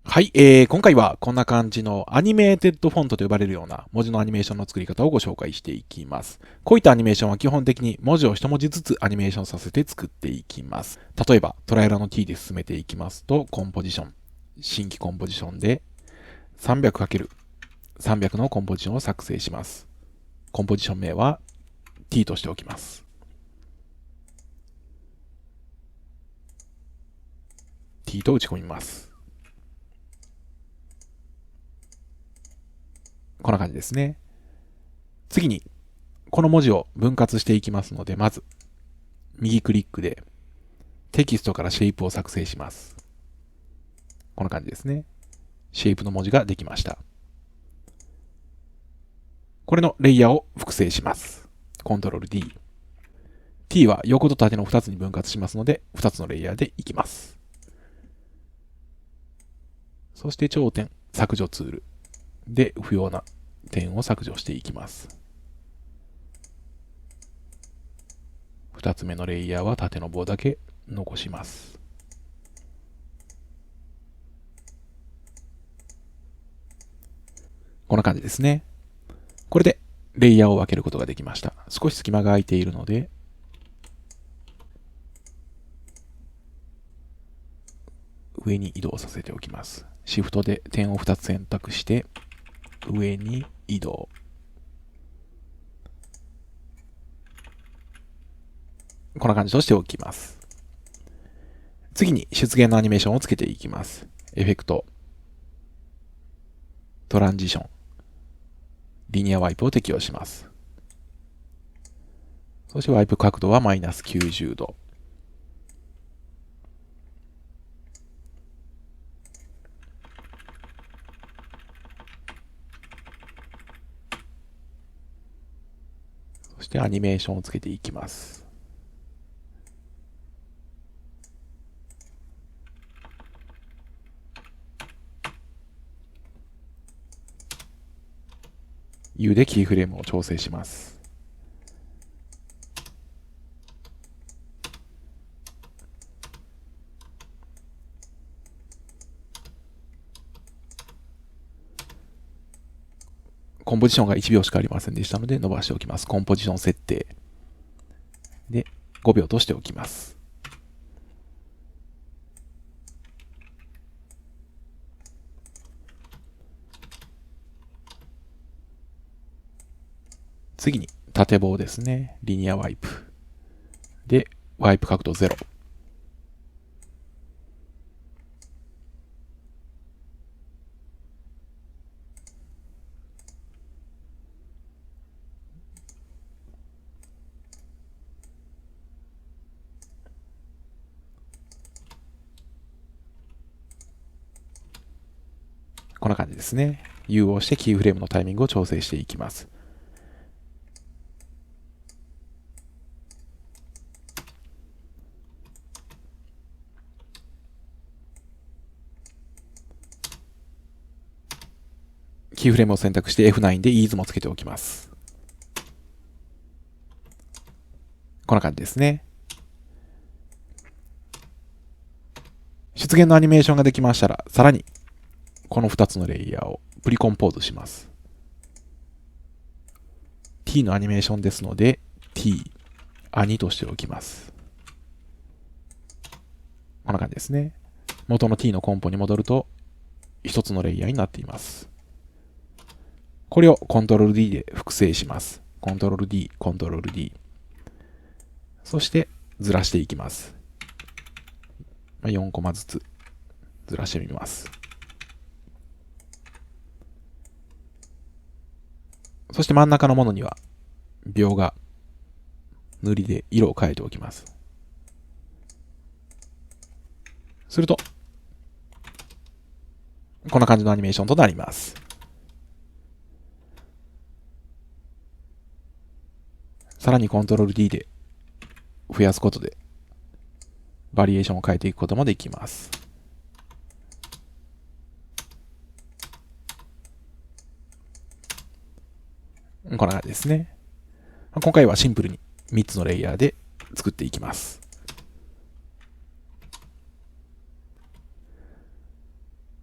はい、今回はこんな感じのアニメーテッドフォントと呼ばれるような文字のアニメーションの作り方をご紹介していきます。こういったアニメーションは基本的に文字を一文字ずつアニメーションさせて作っていきます。例えば、トライアラの T で進めていきますと、コンポジション、新規コンポジションで 300×300 のコンポジションを作成します。コンポジション名は T としておきます。T と打ち込みます。こんな感じですね。次に、この文字を分割していきますので、まず、右クリックでテキストからシェイプを作成します。こんな感じですね。シェイプの文字ができました。これのレイヤーを複製します。コントロール D。T は横と縦の2つに分割しますので、2つのレイヤーでいきます。そして頂点、削除ツールで不要な点を削除していきます。2つ目のレイヤーは縦の棒だけ残します。こんな感じですね。これでレイヤーを分けることができました。少し隙間が空いているので、上に移動させておきます。シフトで点を2つ選択して、上に移動。こんな感じとしておきます。次に出現のアニメーションをつけていきます。エフェクト、トランジション、リニアワイプを適用します。そしてワイプ角度はマイナス90度。そしてアニメーションをつけていきます。U でキーフレームを調整します。コンポジションが1秒しかありませんでしたので伸ばしておきます。コンポジション設定で5秒としておきます。次に縦棒ですね。リニアワイプ。で、ワイプ角度0。こんな感じですね。U を押してキーフレームのタイミングを調整していきます。キーフレームを選択して F9 で Ease もつけておきます。こんな感じですね。出現のアニメーションができましたら、さらにこの2つのレイヤーをプリコンポーズします。T のアニメーションですので T、アニとしておきます。こんな感じですね。元の T のコンポに戻ると1つのレイヤーになっています。これをコントロール D で複製します。コントロール D、コントロール D。そしてずらしていきます。4コマずつずらしてみます。そして真ん中のものには描画、塗りで色を変えておきます。すると、こんな感じのアニメーションとなります。さらにコントロール D で増やすことでバリエーションを変えていくこともできます。こんな感じですね。今回はシンプルに3つのレイヤーで作っていきます。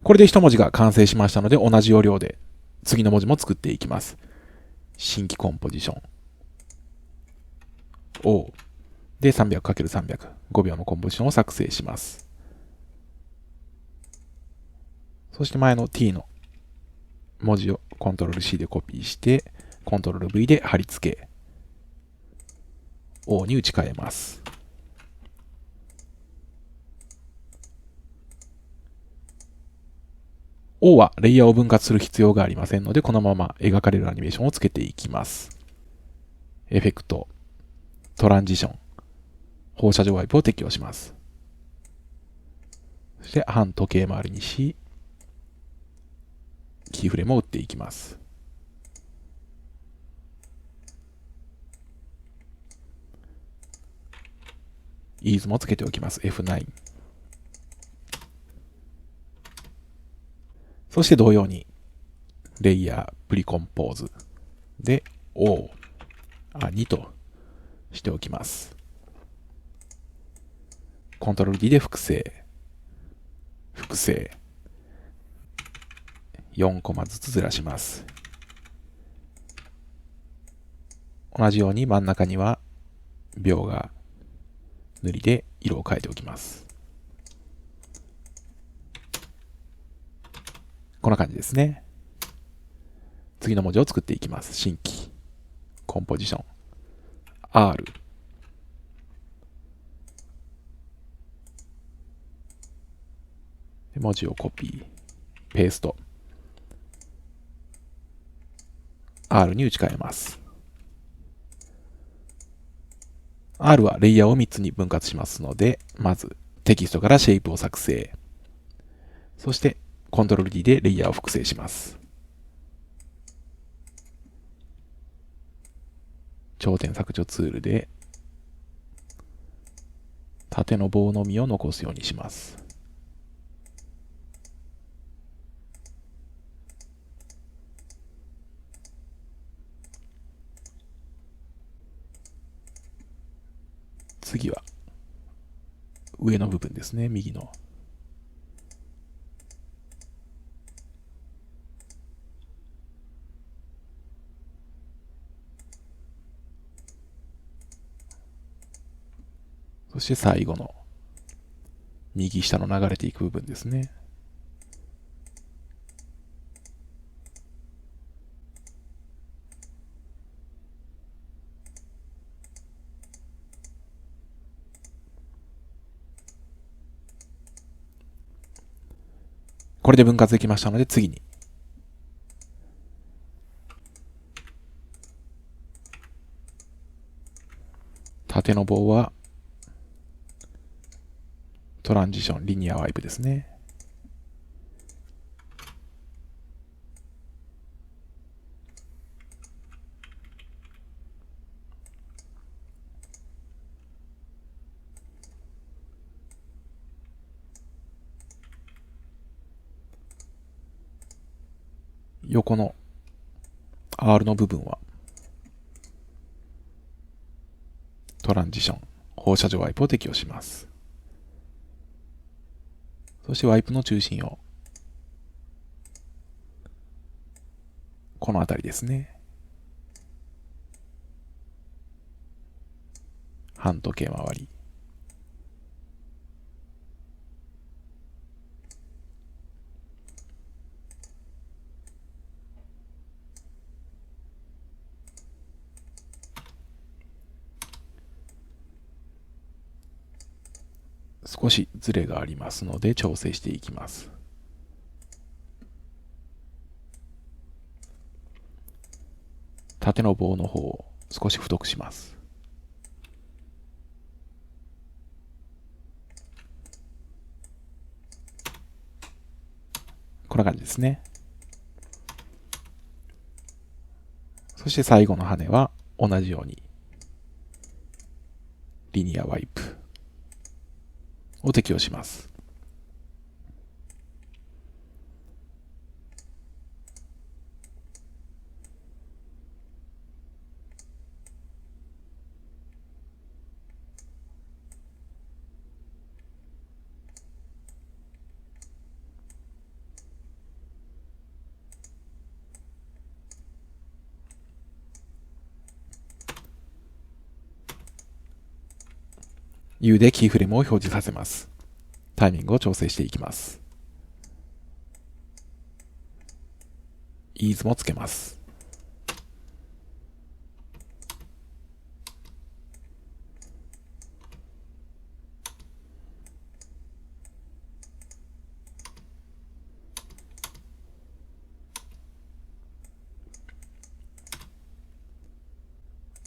ここれで一文字が完成しましたので、同じ要領で次の文字も作っていきます。新規コンポジション。O で 300×300。5秒のコンポジションを作成します。そして前の T の文字を Ctrl+C でコピーして、Ctrl+V で貼り付け、O に打ち替えます。O はレイヤーを分割する必要がありませんので、このまま描かれるアニメーションをつけていきます。エフェクト、トランジション、放射状ワイプを適用します。そして半時計回りにし、キーフレームを打っていきます。イーズもつけておきます。F9。そして同様に、レイヤー、プリコンポーズで O、2としておきます。Ctrl+D で複製、複製。4コマずつずらします。同じように真ん中には描画塗りで色を変えておきます。こんな感じですね。次の文字を作っていきます。新規、コンポジション、R。文字をコピー、ペースト。R に打ち替えます。R はレイヤーを3つに分割しますので、まずテキストからシェイプを作成。そして Ctrl+D でレイヤーを複製します。頂点削除ツールで縦の棒のみを残すようにします。次は上の部分ですね、右の。そして最後の右下の流れていく部分ですね。これで分割できましたので、次に縦の棒はトランジション、リニアワイプですね。横の R の部分はトランジション、放射状ワイプを適用します。そしてワイプの中心をこの辺りですね。半時計回り。少しズレがありますので調整していきます。縦の棒の方を少し太くします。こんな感じですね。そして最後の羽は同じようにリニアワイプを適用します。U でキーフレームを表示させます。タイミングを調整していきます。イーズもつけます。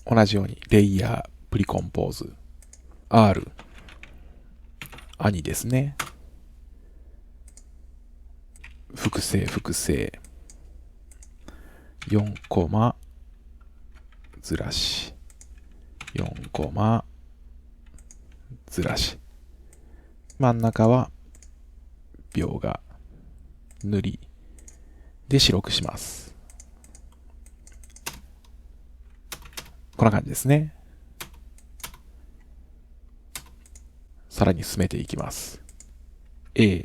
同じようにレイヤー、プリコンポーズ、R、アニですね。複製、複製。4コマ、ずらし。4コマ、ずらし。真ん中は、描画、塗り。で、白くします。こんな感じですね。さらに進めていきます。A、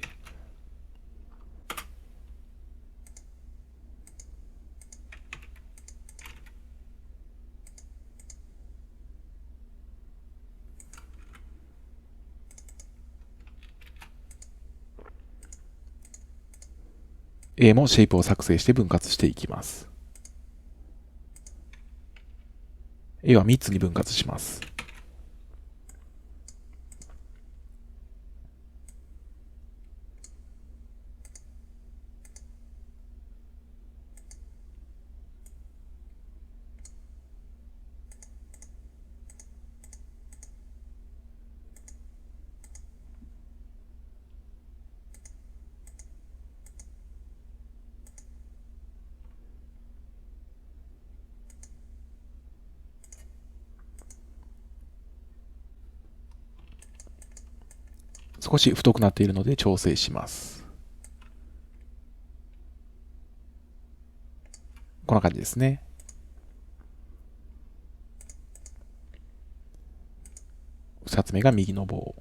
A もシェイプを作成して分割していきます。A は3つに分割します。少し太くなっているので調整します。こんな感じですね。2つ目が右の棒。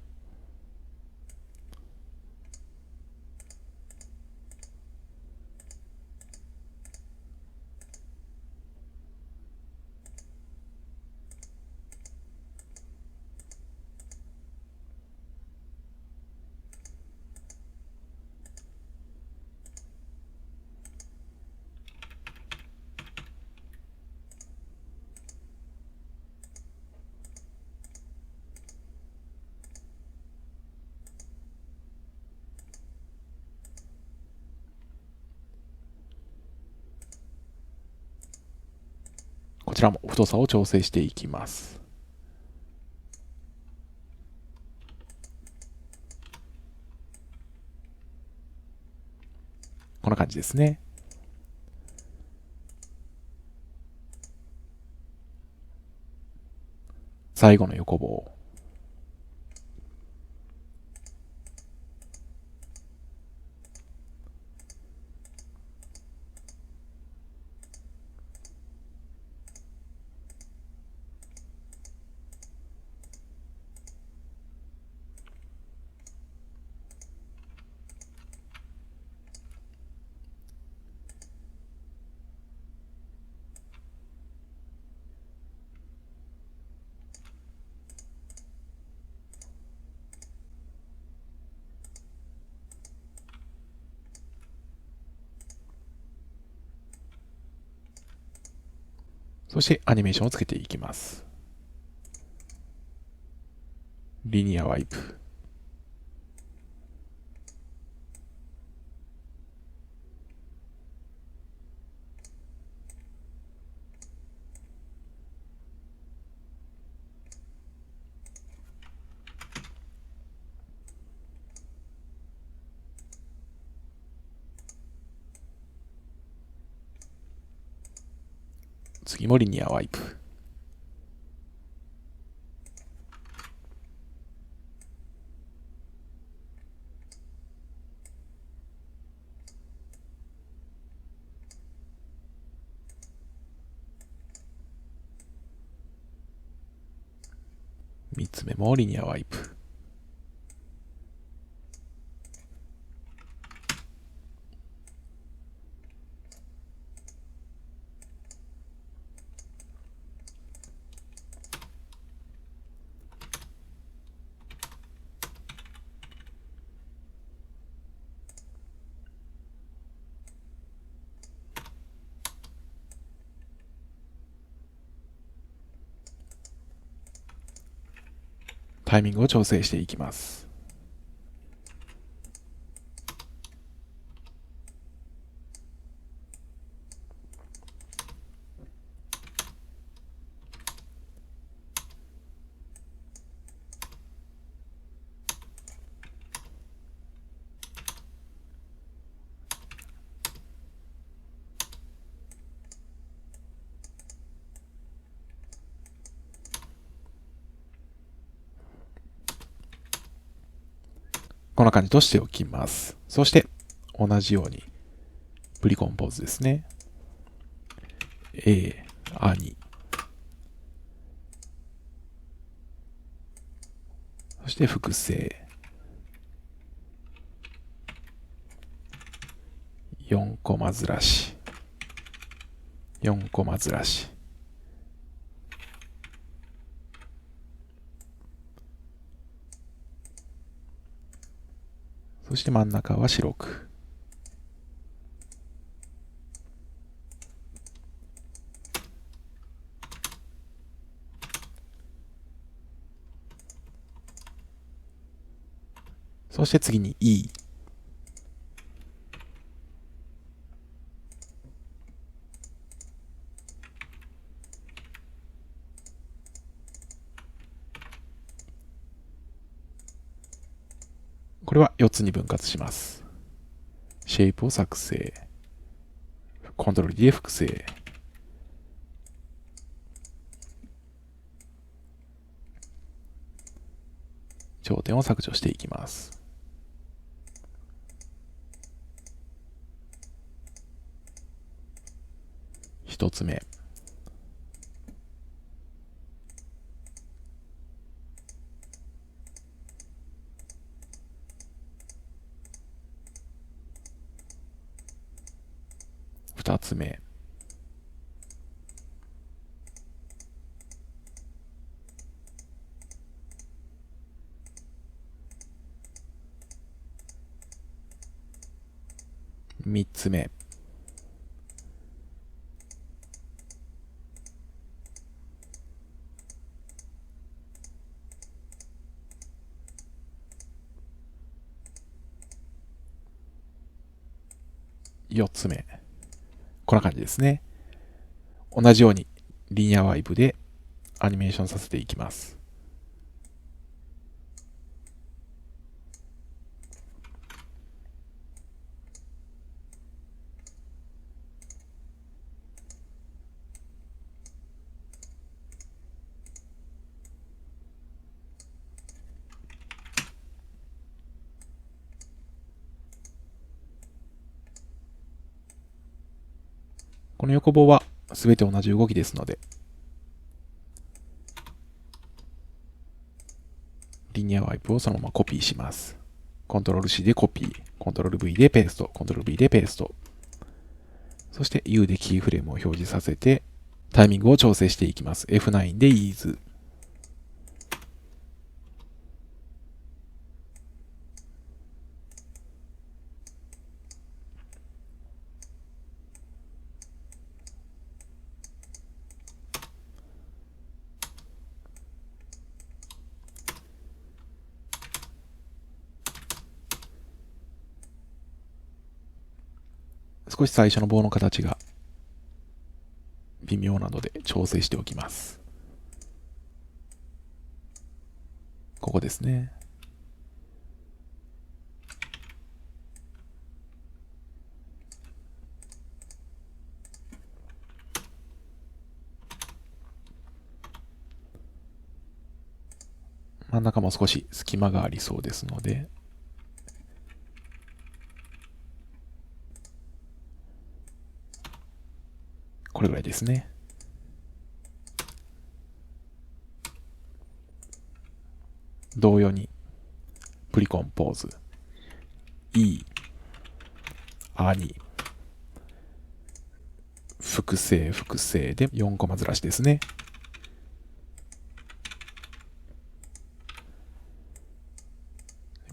こちらも太さを調整していきます。こんな感じですね。最後の横棒。そしてアニメーションをつけていきます。リニアワイプ。次もリニアワイプ。3つ目もリニアワイプ。タイミングを調整していきます。こんな感じとしておきます。そして同じようにプリコンポーズですね。A、アに、そして複製。4コマずらし。4コマずらし。そして真ん中は白く。そして次に E。これは4つに分割します。シェイプを作成。コントロール D で複製。頂点を削除していきます。1つ目。2つ目。3つ目。4つ目。こんな感じですね。同じようにリニアワイプでアニメーションさせていきます。この横棒はすべて同じ動きですので、リニアワイプをそのままコピーします。コントロール C でコピー、コントロール V でペースト、コントロール V でペースト。そして U でキーフレームを表示させて、タイミングを調整していきます。F9 で Ease。少し最初の棒の形が微妙なので調整しておきます。ここですね。真ん中も少し隙間がありそうですので、これぐらいですね。同様にプリコンポーズ E、アに、複製複製で4コマずらしですね。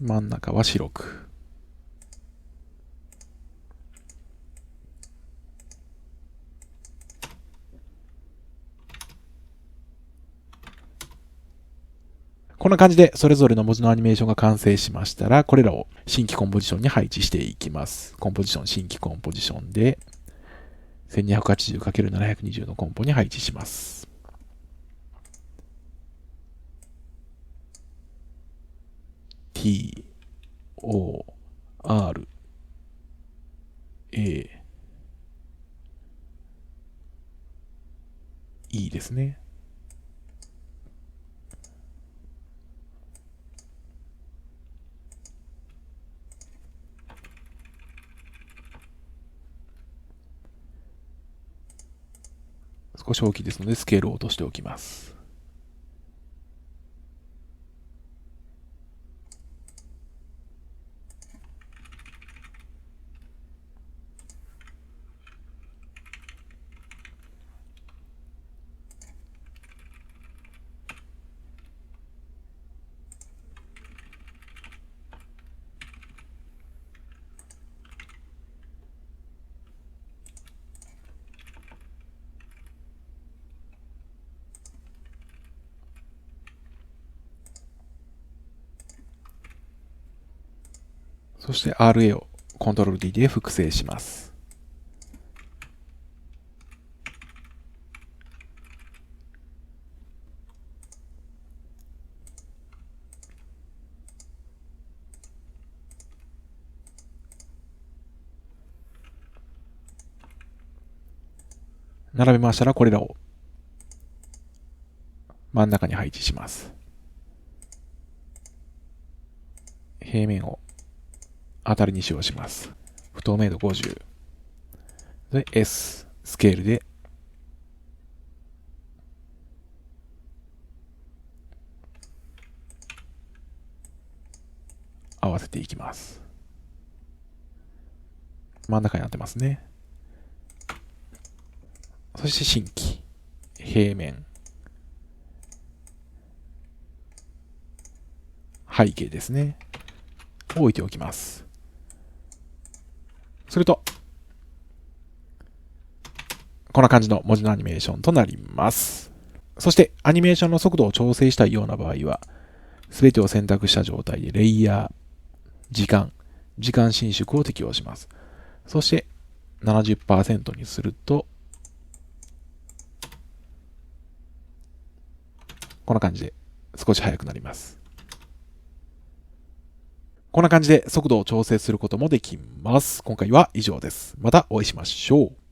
真ん中は白く。こんな感じでそれぞれの文字のアニメーションが完成しましたら、これらを新規コンポジションに配置していきます。コンポジション、新規コンポジションで 1280×720 のコンポに配置します。T, O, R, A, E ですね。少し大きいですのでスケールを落としておきます。そして RA をコントロール D で複製します。並べましたらこれらを真ん中に配置します。平面を当たりに使用します。不透明度50。で、S、スケールで合わせていきます。真ん中に当てますね。そして新規、平面、背景ですね。置いておきます。すると、こんな感じの文字のアニメーションとなります。そして、アニメーションの速度を調整したいような場合は、すべてを選択した状態で、レイヤー、時間伸縮を適用します。そして、70% にすると、こんな感じで少し速くなります。こんな感じで速度を調整することもできます。今回は以上です。またお会いしましょう。